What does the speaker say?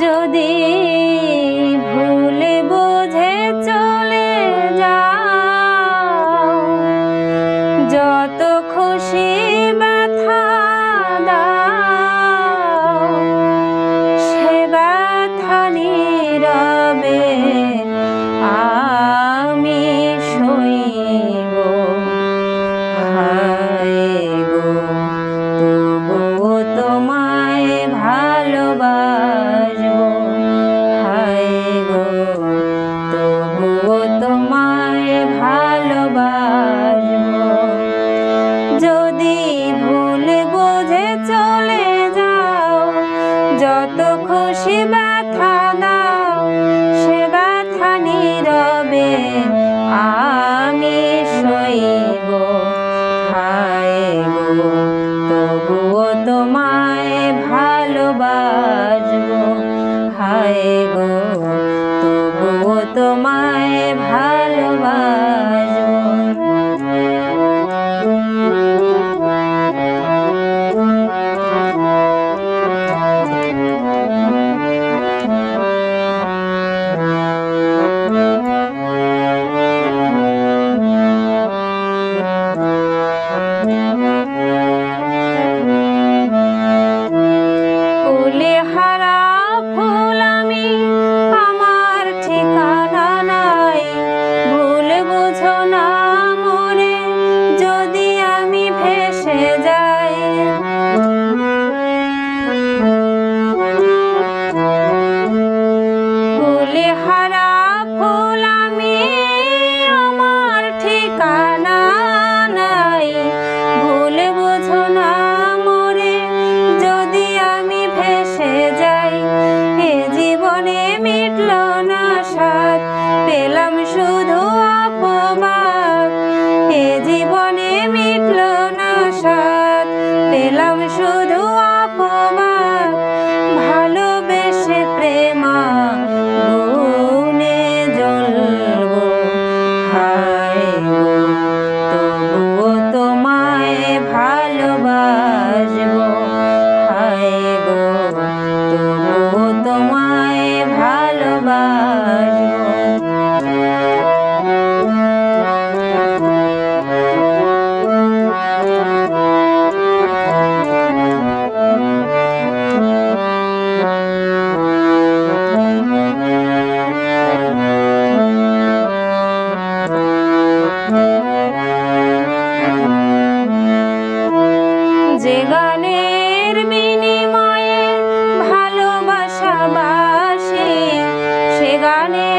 যদি ভুলে বুঝে চলে যাও, যত খুশি ব্যথা দাও, সে ব্যথা নীরবে আমি সইব। হায় গো, তবুও তোমায় ভালোবাসবো। হায় গো, তবুও তোমায় ভালোবাসবো। যদি ভুলে বুঝে চলে যাও, যত খুশি ব্যথা দাও, সে ব্যথা নীরবে আমি সইব। হায় গো, তবুও তোমায় ভালোবাসবো। হায় গো, তবুও তোমায় ভালোবাসবো। হারা ফুল আমি, আমার ঠিকানা নাই। ভুল বুঝো না মোরে, যদি আমি ভেসে যাই। ফুলে হারা ফুল আমি, আমার ঠিকানা নাই। ভুল বুঝো না মোরে, যদি আমি ভেসে যাই। এ জীবনে মিটল না স্বাদ, পেলাম শুধু অপবাদ। এ জীবনে মিটল না স্বাদ, পেলাম শুধু অপবাদ। ভালোবেসে প্রেমাগুনে জ্বলবো। হায় গো, তবুও তোমায় ভালোবাসবো। হায় গো, তবুও তোমায় ভালোবাসবো। যে গানের বিনিময়ে ভালোবাসা বাসি, সে গানে